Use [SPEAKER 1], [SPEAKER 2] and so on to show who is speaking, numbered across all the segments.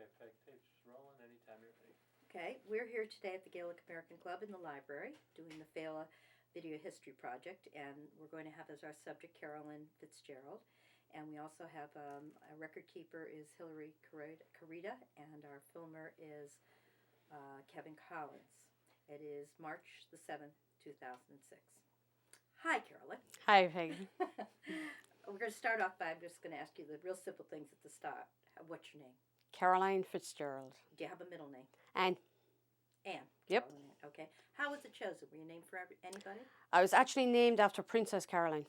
[SPEAKER 1] Okay, Peg, tape's rolling anytime you're ready.
[SPEAKER 2] Okay, we're here today at the Gaelic American Club in the library doing the Feile Video History Project, and we're going to have as our subject Carolyn Fitzgerald. And we also have a record keeper is Hillary Carita, and our filmer is Kevin Collins. It is March the 7th, 2006. Hi, Carolyn.
[SPEAKER 3] Hi, Peggy.
[SPEAKER 2] We're going to start off by, I'm just going to ask you the real simple things at the start. What's your name?
[SPEAKER 3] Caroline Fitzgerald.
[SPEAKER 2] Do you have a middle name?
[SPEAKER 3] And
[SPEAKER 2] Anne.
[SPEAKER 3] Yep.
[SPEAKER 2] Caroline Anne. Okay. How was it chosen? Were you named for anybody?
[SPEAKER 3] I was actually named after Princess Caroline.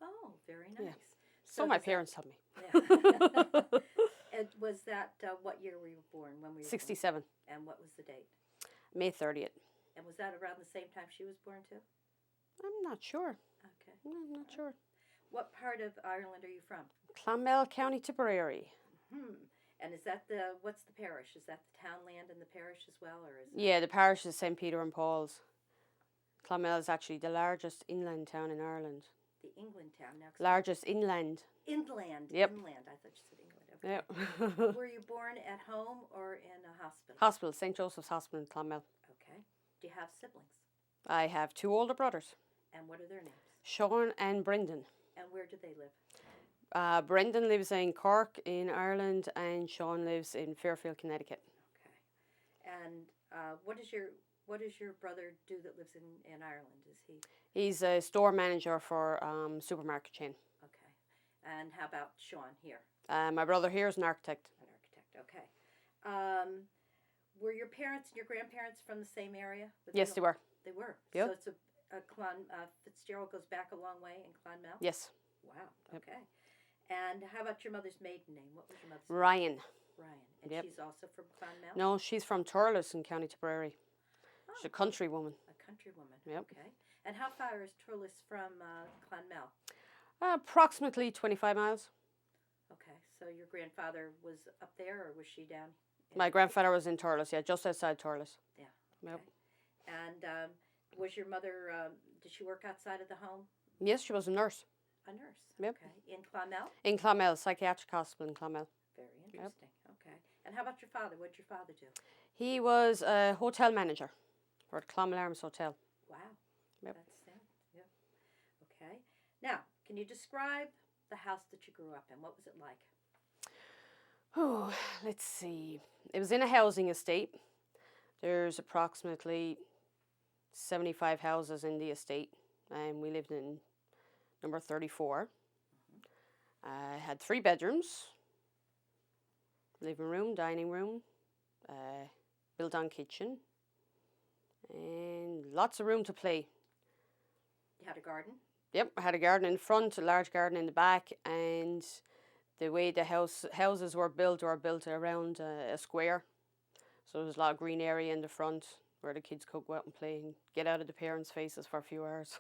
[SPEAKER 2] Oh, very nice.
[SPEAKER 3] Yeah. So my
[SPEAKER 2] does
[SPEAKER 3] parents told me.
[SPEAKER 2] Yeah. And was that what year were you born? When were you
[SPEAKER 3] 67.
[SPEAKER 2] born? And what was the date?
[SPEAKER 3] May 30th.
[SPEAKER 2] And was that around the same time she was born too?
[SPEAKER 3] I'm not sure.
[SPEAKER 2] Okay.
[SPEAKER 3] I'm not sure.
[SPEAKER 2] What part of Ireland are you from?
[SPEAKER 3] Clonmel, County Tipperary.
[SPEAKER 2] And is that what's the parish? Is that the townland in the parish as well, or is it?
[SPEAKER 3] Yeah, the parish is St. Peter and Paul's. Clonmel is actually the largest inland town in Ireland.
[SPEAKER 2] The England town now.
[SPEAKER 3] Largest inland.
[SPEAKER 2] Inland.
[SPEAKER 3] Yep.
[SPEAKER 2] Inland. I thought you said England. Okay.
[SPEAKER 3] Yep.
[SPEAKER 2] Were you born at home or in a hospital?
[SPEAKER 3] Hospital, St. Joseph's Hospital in Clonmel.
[SPEAKER 2] Okay. Do you have siblings?
[SPEAKER 3] I have 2 older brothers,
[SPEAKER 2] And what are their names?
[SPEAKER 3] Sean and Brendan.
[SPEAKER 2] And where do they live?
[SPEAKER 3] Brendan lives in Cork in Ireland and Sean lives in Fairfield, Connecticut.
[SPEAKER 2] Okay. And what does your brother do that lives in Ireland? Is he?
[SPEAKER 3] He's a store manager for supermarket chain.
[SPEAKER 2] Okay. And how about Sean here?
[SPEAKER 3] My brother here is an architect.
[SPEAKER 2] An architect. Okay. Were your parents and your grandparents from the same area?
[SPEAKER 3] Yes, they were.
[SPEAKER 2] They were.
[SPEAKER 3] Yep.
[SPEAKER 2] So it's Fitzgerald goes back a long way in Clonmel?
[SPEAKER 3] Yes.
[SPEAKER 2] Wow.
[SPEAKER 3] Yep.
[SPEAKER 2] Okay. And how about your mother's maiden name? What was your mother's
[SPEAKER 3] Ryan.
[SPEAKER 2] name? Ryan. And
[SPEAKER 3] Yep.
[SPEAKER 2] she's also from Clonmel?
[SPEAKER 3] No, she's from Turles in County Tipperary.
[SPEAKER 2] Oh,
[SPEAKER 3] She's a country woman.
[SPEAKER 2] a country woman.
[SPEAKER 3] Yep.
[SPEAKER 2] Okay. And how far is Turles from Clonmel?
[SPEAKER 3] Approximately 25 miles.
[SPEAKER 2] Okay. So your grandfather was up there, or was she down?
[SPEAKER 3] My grandfather was in Turles, yeah, just outside Turles.
[SPEAKER 2] Yeah.
[SPEAKER 3] Yep.
[SPEAKER 2] Okay. And was your mother? Did she work outside of the home?
[SPEAKER 3] Yes, she was a nurse.
[SPEAKER 2] A nurse.
[SPEAKER 3] Yep.
[SPEAKER 2] Okay. In Clonmel?
[SPEAKER 3] In Clonmel, psychiatric hospital in Clonmel.
[SPEAKER 2] Very interesting. Okay. And how about your father? What did your father do?
[SPEAKER 3] He was a hotel manager for the Clonmel Arms Hotel.
[SPEAKER 2] Wow.
[SPEAKER 3] Yep.
[SPEAKER 2] That's it. Yep. Okay. Now, can you describe the house that you grew up in? What was it like?
[SPEAKER 3] Oh, let's see. It was in a housing estate. There's approximately 75 houses in the estate, and we lived in number 34. I had 3 bedrooms, living room, dining room, built-on kitchen, and lots of room to play.
[SPEAKER 2] You had a garden?
[SPEAKER 3] Yep, I had a garden in front, a large garden in the back, and the way the houses were built around a square. So there was a lot of green area in the front where the kids could go out and play and get out of the parents' faces for a few hours.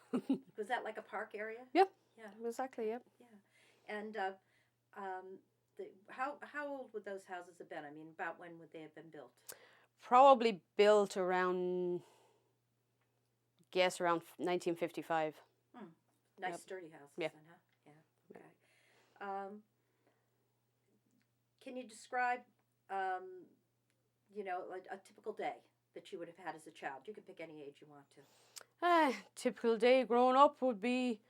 [SPEAKER 2] Was that like a park area?
[SPEAKER 3] Yep.
[SPEAKER 2] Yeah.
[SPEAKER 3] Exactly, yep.
[SPEAKER 2] Yeah. And how old would those houses have been? I mean, about when would they have been built?
[SPEAKER 3] Probably built around 1955.
[SPEAKER 2] Nice
[SPEAKER 3] Yep.
[SPEAKER 2] sturdy houses.
[SPEAKER 3] Yeah.
[SPEAKER 2] Then, huh? Yeah. Okay. Can you describe, like a typical day that you would have had as a child? You can pick any age you want to.
[SPEAKER 3] Typical day growing up would be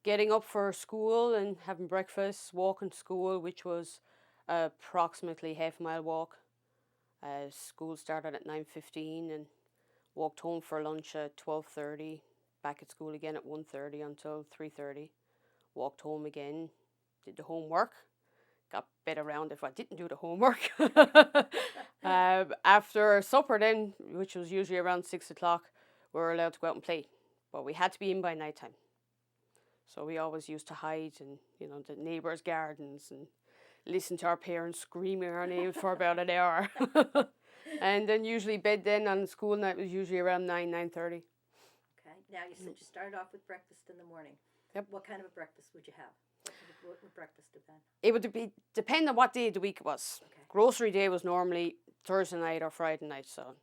[SPEAKER 3] getting up for school and having breakfast, walking to school, which was approximately half-a-mile walk. School started at 9:15 and walked home for lunch at 12:30. Back at school again at 1:30 until 3:30. Walked home again, did the homework. Got bit around if I didn't do the homework. After supper then, which was usually around 6 o'clock, we were allowed to go out and play. But we had to be in by night time. So we always used to hide in, the neighbours' gardens and listen to our parents screaming our names for about an hour. And then usually bed then on school night was usually around 9:30.
[SPEAKER 2] Okay. Now you said you started off with breakfast in the morning.
[SPEAKER 3] Yep.
[SPEAKER 2] What kind of a breakfast would you have? What would breakfast have been?
[SPEAKER 3] It would depend on what day of the week it was.
[SPEAKER 2] Okay.
[SPEAKER 3] Grocery day was normally Thursday night or Friday night. So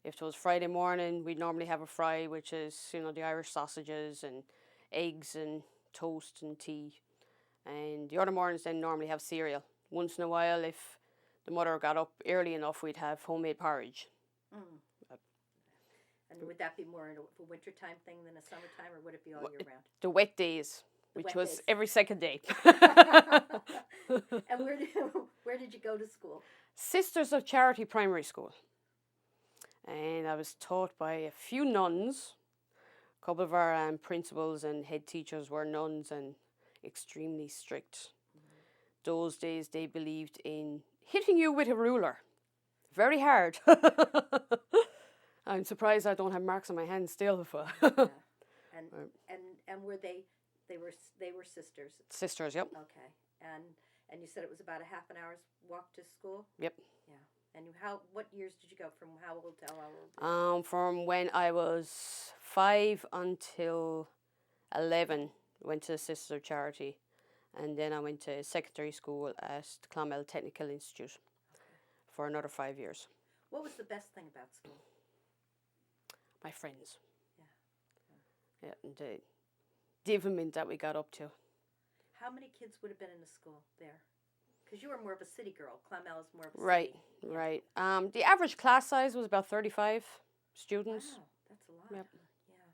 [SPEAKER 3] if it was Friday morning, we'd normally have a fry, which is, the Irish sausages and eggs and toast and tea. And the other mornings then normally have cereal. Once in a while, if the mother got up early enough, we'd have homemade porridge.
[SPEAKER 2] Mm. And would that be more a wintertime thing than a summertime, or would it be all year round?
[SPEAKER 3] The wet days,
[SPEAKER 2] The
[SPEAKER 3] which
[SPEAKER 2] wet
[SPEAKER 3] was
[SPEAKER 2] days.
[SPEAKER 3] every second day.
[SPEAKER 2] And where did you go to school?
[SPEAKER 3] Sisters of Charity Primary School. And I was taught by a few nuns. A couple of our principals and head teachers were nuns and extremely strict. Those days they believed in hitting you with a ruler. Very hard. I'm surprised I don't have marks on my hands still.
[SPEAKER 2] Yeah. And were they were sisters?
[SPEAKER 3] Sisters, yep.
[SPEAKER 2] Okay. And you said it was about a half an hour's walk to school?
[SPEAKER 3] Yep.
[SPEAKER 2] Yeah. And what years did you go from how old to how old?
[SPEAKER 3] From when I was 5 until 11, went to Sisters of Charity, and then I went to secondary school at Clonmel Technical Institute for another 5 years.
[SPEAKER 2] What was the best thing about school?
[SPEAKER 3] My friends.
[SPEAKER 2] Yeah.
[SPEAKER 3] Yeah, and the development that we got up to.
[SPEAKER 2] How many kids would have been in the school there? Because you were more of a city girl. Clonmel is more of a
[SPEAKER 3] Right,
[SPEAKER 2] city.
[SPEAKER 3] right. The average class size was about 35 students.
[SPEAKER 2] Wow, that's a lot.
[SPEAKER 3] Yep.
[SPEAKER 2] Yeah.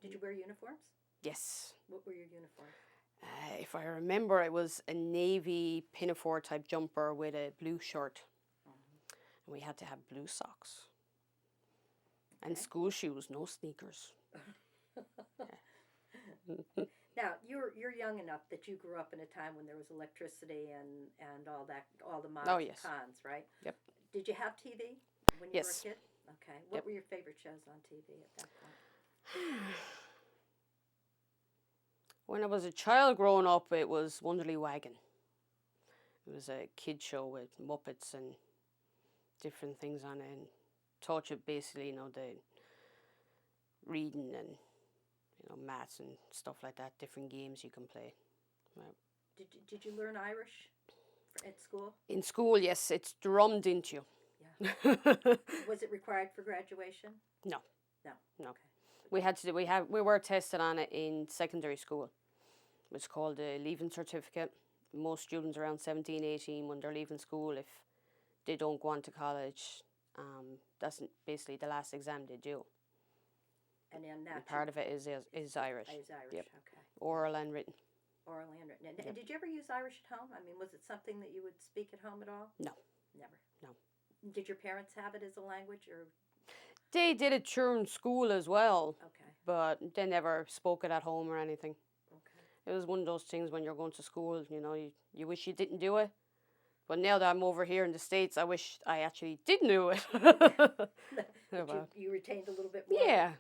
[SPEAKER 2] Did you wear uniforms?
[SPEAKER 3] Yes.
[SPEAKER 2] What were your uniforms?
[SPEAKER 3] If I remember, it was a navy pinafore type jumper with a blue shirt. And we had to have blue socks. And
[SPEAKER 2] Okay.
[SPEAKER 3] school shoes, no sneakers.
[SPEAKER 2] Now you're young enough that you grew up in a time when there was electricity and all that, all the mods
[SPEAKER 3] Oh, yes.
[SPEAKER 2] and cons, right?
[SPEAKER 3] Yep.
[SPEAKER 2] Did you have TV when you
[SPEAKER 3] Yes.
[SPEAKER 2] were a kid? Okay. What
[SPEAKER 3] Yep.
[SPEAKER 2] were your favorite shows on TV at that point?
[SPEAKER 3] When I was a child growing up, it was Wonderly Wagon. It was a kid show with Muppets and different things on it, and taught you basically, the reading and maths and stuff like that. Different games you can play. Right.
[SPEAKER 2] Did you learn Irish at school?
[SPEAKER 3] In school, yes, it's drummed into you.
[SPEAKER 2] Yeah. Was it required for graduation?
[SPEAKER 3] No.
[SPEAKER 2] No.
[SPEAKER 3] No.
[SPEAKER 2] Okay.
[SPEAKER 3] We were tested on it in secondary school. It's called a leaving certificate. Most students around 17, 18, when they're leaving school, if they don't go on to college, that's basically the last exam they do.
[SPEAKER 2] And then
[SPEAKER 3] And part of it is Irish.
[SPEAKER 2] is Irish.
[SPEAKER 3] Yep.
[SPEAKER 2] Okay.
[SPEAKER 3] Oral and written.
[SPEAKER 2] Oral and written. And
[SPEAKER 3] Yep.
[SPEAKER 2] did you ever use Irish at home? I mean, was it something that you would speak at home at all?
[SPEAKER 3] No.
[SPEAKER 2] Never.
[SPEAKER 3] No.
[SPEAKER 2] Did your parents have it as a language, or?
[SPEAKER 3] They did it during school as well,
[SPEAKER 2] Okay.
[SPEAKER 3] but they never spoke it at home or anything.
[SPEAKER 2] Okay.
[SPEAKER 3] It was one of those things when you're going to school, you wish you didn't do it. But now that I'm over here in the States, I wish I actually did do it.
[SPEAKER 2] But you retained a little bit more.
[SPEAKER 3] Yeah.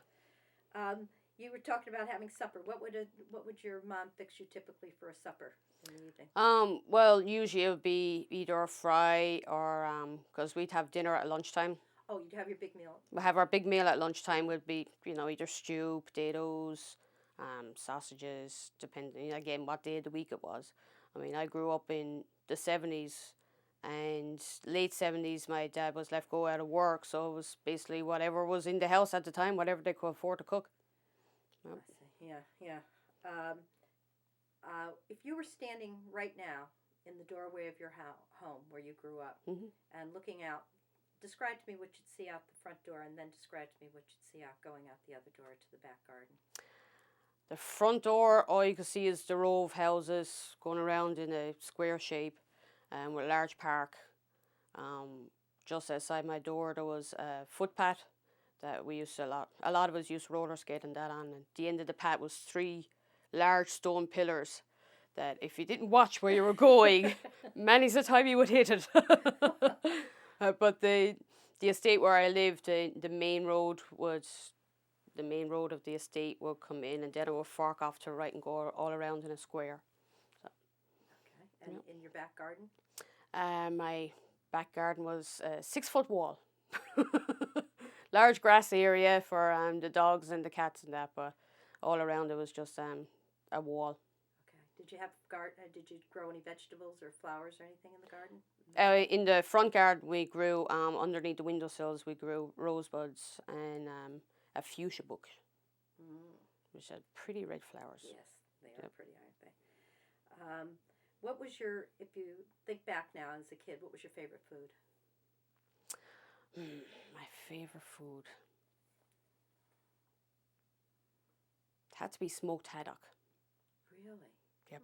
[SPEAKER 2] You were talking about having supper. What would your mom fix you typically for a supper in the evening?
[SPEAKER 3] Well, usually it would be either a fry or because we'd have dinner at lunchtime.
[SPEAKER 2] Oh, you'd have your big meal.
[SPEAKER 3] We have our big meal at lunchtime. Would be either stew, potatoes, sausages, depending again what day of the week it was. I mean, I grew up in the 70s, and late 70s. My dad was let go out of work, so it was basically whatever was in the house at the time, whatever they could afford to cook. Yep.
[SPEAKER 2] I see. Yeah. If you were standing right now in the doorway of your home where you grew up,
[SPEAKER 3] Mhm.
[SPEAKER 2] and looking out, describe to me what you'd see out the front door, and then describe to me what you'd see out going out the other door to the back garden.
[SPEAKER 3] The front door, all you can see is the row of houses going around in a square shape, with a large park. Just outside my door, there was a footpath that we used a lot of us used roller skating that on. And at the end of the path was 3 large stone pillars that if you didn't watch where you were going, many's the time you would hit it. But the estate where I lived, the main road of the estate would come in, and then it would fork off to the right and go all around in a square. So,
[SPEAKER 2] Okay. And in your back garden?
[SPEAKER 3] my back garden was a 6-foot wall. Large grass area for the dogs and the cats and that, but all around it was just a wall.
[SPEAKER 2] Okay. Did you have did you grow any vegetables or flowers or anything in the garden?
[SPEAKER 3] In the front garden, we grew underneath the windowsills. We grew rosebuds and a fuchsia bush, which had pretty red flowers.
[SPEAKER 2] Yes, they are
[SPEAKER 3] Yep.
[SPEAKER 2] pretty, aren't they? What was your, if you think back now as a kid, what was your favorite food?
[SPEAKER 3] My favorite food had to be smoked haddock.
[SPEAKER 2] Really?
[SPEAKER 3] Yep.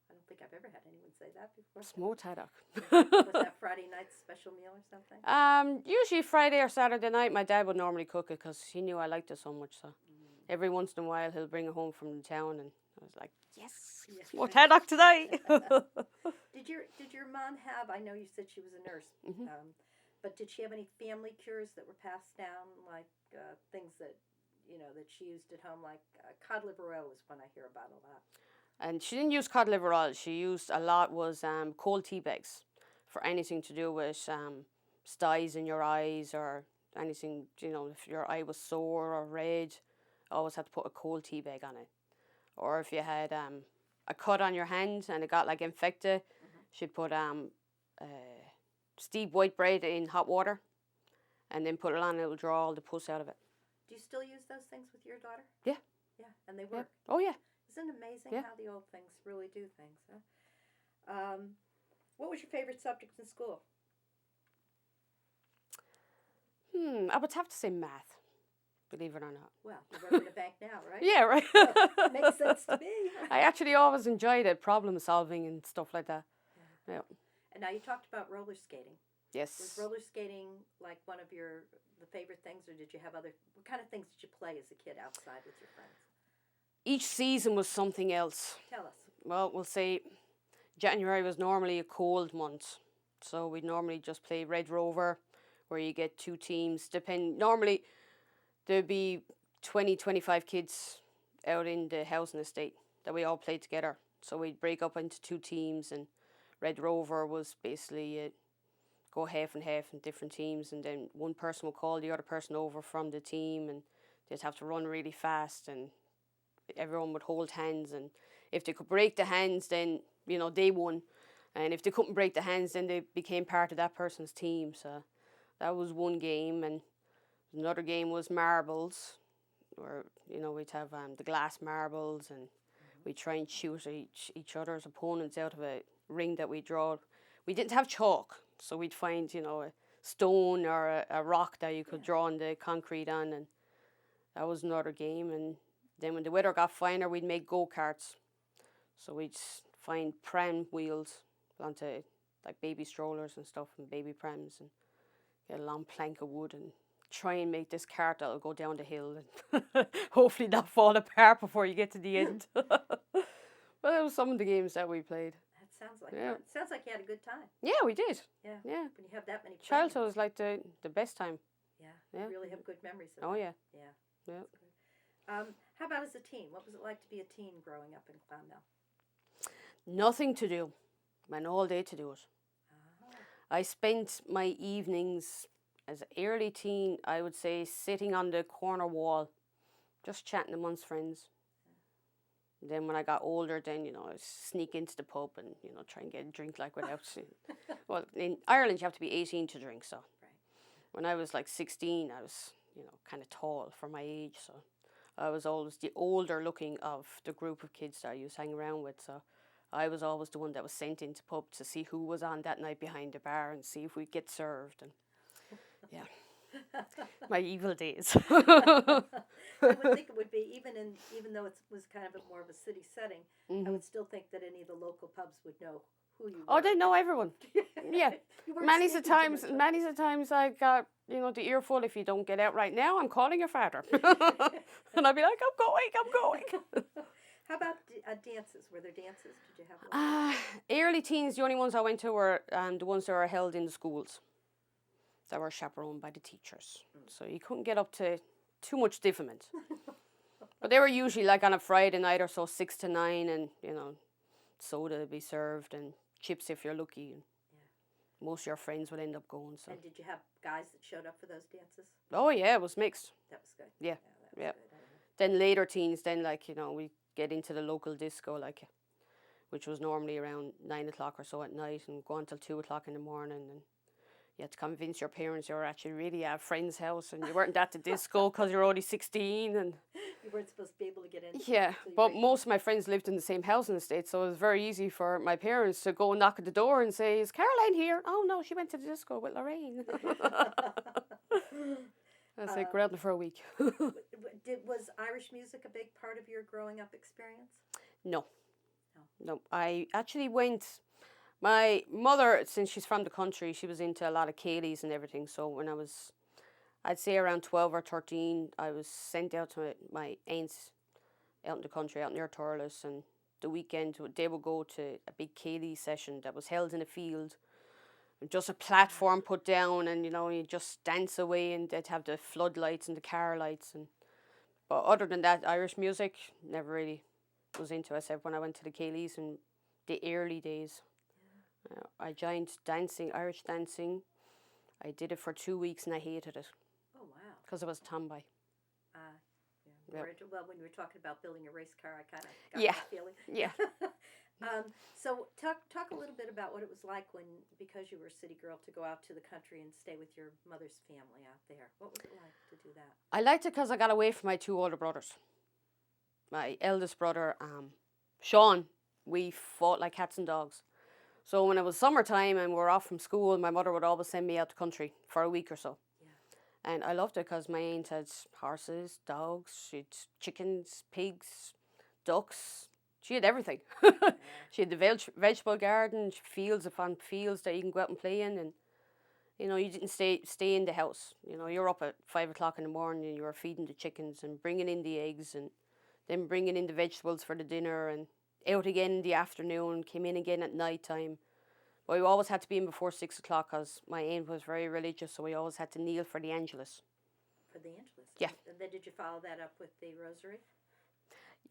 [SPEAKER 2] I don't think I've ever had anyone say that before.
[SPEAKER 3] Smoked haddock.
[SPEAKER 2] Was that Friday night's special meal or something?
[SPEAKER 3] Usually Friday or Saturday night. My dad would normally cook it because he knew I liked it so much. So every once in a while he'll bring it home from the town, and I was like, yes,
[SPEAKER 2] Yes.
[SPEAKER 3] smoked haddock tonight.
[SPEAKER 2] Did your mom have? I know you said she was a nurse, but did she have any family cures that were passed down, like things that that she used at home, like cod liver oil is one I hear about a lot.
[SPEAKER 3] And she didn't use cod liver oil. She used a lot was cold tea bags for anything to do with styes in your eyes or anything. If your eye was sore or red, always had to put a cold tea bag on it. Or if you had a cut on your hand and it got like infected, she'd put steep white bread in hot water and then put it on and it'll draw all the pus out of it.
[SPEAKER 2] Do you still use those things with your daughter?
[SPEAKER 3] Yeah.
[SPEAKER 2] Yeah, and they work.
[SPEAKER 3] Yeah. Oh, yeah.
[SPEAKER 2] Isn't it amazing
[SPEAKER 3] Yeah.
[SPEAKER 2] how the old things really do things? Huh? What was your favorite subject in school?
[SPEAKER 3] I would have to say math, believe it or not.
[SPEAKER 2] Well, you work at a bank now, right?
[SPEAKER 3] Yeah, right.
[SPEAKER 2] Makes sense to me.
[SPEAKER 3] I actually always enjoyed it, problem solving and stuff like that. Yeah.
[SPEAKER 2] And now you talked about roller skating.
[SPEAKER 3] Yes.
[SPEAKER 2] Was roller skating like one of the favorite things, or did you have other? What kind of things did you play as a kid outside with your friends?
[SPEAKER 3] Each season was something else.
[SPEAKER 2] Tell us.
[SPEAKER 3] Well, we'll say January was normally a cold month, so we'd normally just play Red Rover, where you get two teams. Normally there'd be 20, 25 kids out in the housing estate that we all played together. So we'd break up into two teams, and Red Rover was basically go half and half in different teams, and then one person would call the other person over from the team, and they'd have to run really fast, and everyone would hold hands, and if they could break the hands, then they won, and if they couldn't break the hands, then they became part of that person's team. So that was one game, and another game was marbles, where we'd have the glass marbles, and we'd try and shoot each other's opponents out of a ring that we draw. We didn't have chalk, so we'd find a stone or a rock that you could draw on the concrete on, and that was another game. And then when the weather got finer, we'd make go-karts. So we'd find pram wheels onto like baby strollers and stuff and baby prams, and get a long plank of wood and try and make this cart that'll go down the hill and hopefully not fall apart before you get to the end. Well, that was some of the games that we played.
[SPEAKER 2] That sounds like fun. Sounds like you had a good time.
[SPEAKER 3] Yeah, we did.
[SPEAKER 2] Yeah.
[SPEAKER 3] Yeah.
[SPEAKER 2] When you have that many friends.
[SPEAKER 3] Childhood was like the best time.
[SPEAKER 2] Yeah. You really have good memories of
[SPEAKER 3] Oh,
[SPEAKER 2] that.
[SPEAKER 3] yeah.
[SPEAKER 2] Yeah.
[SPEAKER 3] Yeah.
[SPEAKER 2] How about as a teen? What was it like to be a teen growing up in Clonmel?
[SPEAKER 3] Nothing to do. And all day to do it. I spent my evenings as an early teen, I would say, sitting on the corner wall, just chatting amongst friends. And then when I got older, then, I sneak into the pub and, try and get a drink like without... Well, in Ireland, you have to be 18 to drink, so...
[SPEAKER 2] Right.
[SPEAKER 3] When I was like 16, I was, kind of tall for my age, so... I was always the older looking of the group of kids that I used to hang around with, so... I was always the one that was sent into pub to see who was on that night behind the bar and see if we'd get served. And yeah, my evil days.
[SPEAKER 2] I would think it would be, even though it was kind of more of a city setting, I would still think that any of the local pubs would know who you were.
[SPEAKER 3] Oh, they know everyone. Yeah. Many a times I got, the earful, if you don't get out right now, I'm calling your father. And I'd be like, I'm going.
[SPEAKER 2] How about dances? Were there dances? Did you have
[SPEAKER 3] early teens, the only ones I went to were the ones that were held in the schools that were chaperoned by the teachers. So you couldn't get up to too much different. But they were usually like on a Friday night or so, 6 to 9, and, soda would be served and chips if you're lucky. And most of your friends would end up going. So.
[SPEAKER 2] And did you have guys that showed up for those dances?
[SPEAKER 3] Oh, yeah, it was mixed.
[SPEAKER 2] That was good.
[SPEAKER 3] Yeah.
[SPEAKER 2] That was good.
[SPEAKER 3] Then later teens, then we get into the local disco, which was normally around 9 o'clock or so at night, and go until 2 o'clock in the morning, and you had to convince your parents you were actually really at a friend's house and you weren't at the disco because you're only 16. And
[SPEAKER 2] You weren't supposed to be able to get in.
[SPEAKER 3] Yeah, but most of my friends lived in the same house in the States, so it was very easy for my parents to go and knock at the door and say, "Is Caroline here?" "Oh no, she went to the disco with Lorraine." I said, "Grounded for a week."
[SPEAKER 2] Was Irish music a big part of your growing up experience?
[SPEAKER 3] No. No. I actually went. My mother, since she's from the country, she was into a lot of Céilís and everything. So when I was, I'd say around 12 or 13, I was sent out to my aunts out in the country, out near Thurles, and the weekend they would go to a big Céilí session that was held in a field. Just a platform put down, and you just dance away, and they'd have the floodlights and the car lights. But other than that, Irish music never really was into. I said when I went to the Céilís in the early days. I joined dancing, Irish dancing. I did it for 2 weeks and I hated it.
[SPEAKER 2] Oh, wow.
[SPEAKER 3] Because I was tomboy.
[SPEAKER 2] Yeah. Well, when you were talking about building a race car, I kind of got
[SPEAKER 3] Yeah.
[SPEAKER 2] that feeling.
[SPEAKER 3] Yeah.
[SPEAKER 2] So talk a little bit about what it was like when, because you were a city girl, to go out to the country and stay with your mother's family out there. What was it like to do that?
[SPEAKER 3] I liked it because I got away from my 2 older brothers. My eldest brother, Sean, we fought like cats and dogs. So when it was summertime and we were off from school, my mother would always send me out the country for a week or so. Yeah. And I loved it because my aunt had horses, dogs, she had chickens, pigs, ducks. She had everything. Yeah. She had the vegetable garden, fields upon fields that you can go out and play in. And, you didn't stay in the house. You're up at 5 o'clock in the morning and you were feeding the chickens and bringing in the eggs and then bringing in the vegetables for the dinner and out again in the afternoon, came in again at night time. But we always had to be in before 6 o'clock because my aunt was very religious, so we always had to kneel for the Angelus.
[SPEAKER 2] For the Angelus?
[SPEAKER 3] Yeah.
[SPEAKER 2] And then did you follow that up with the Rosary?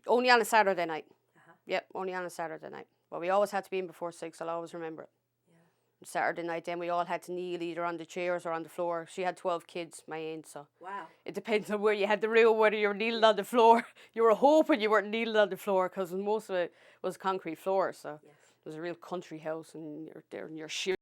[SPEAKER 3] Only on a Saturday night.
[SPEAKER 2] Uh-huh.
[SPEAKER 3] Yep, only on a Saturday night. But we always had to be in before 6, I'll always remember it. Yeah. Saturday night, then we all had to kneel either on the chairs or on the floor. She had 12 kids, my aunt, so. Wow. It depends on where you had the room, whether you were kneeling on the floor. You were hoping you weren't kneeling on the floor because most of it was concrete floor, so. Yes. It was a real country house and you're there in your shoes.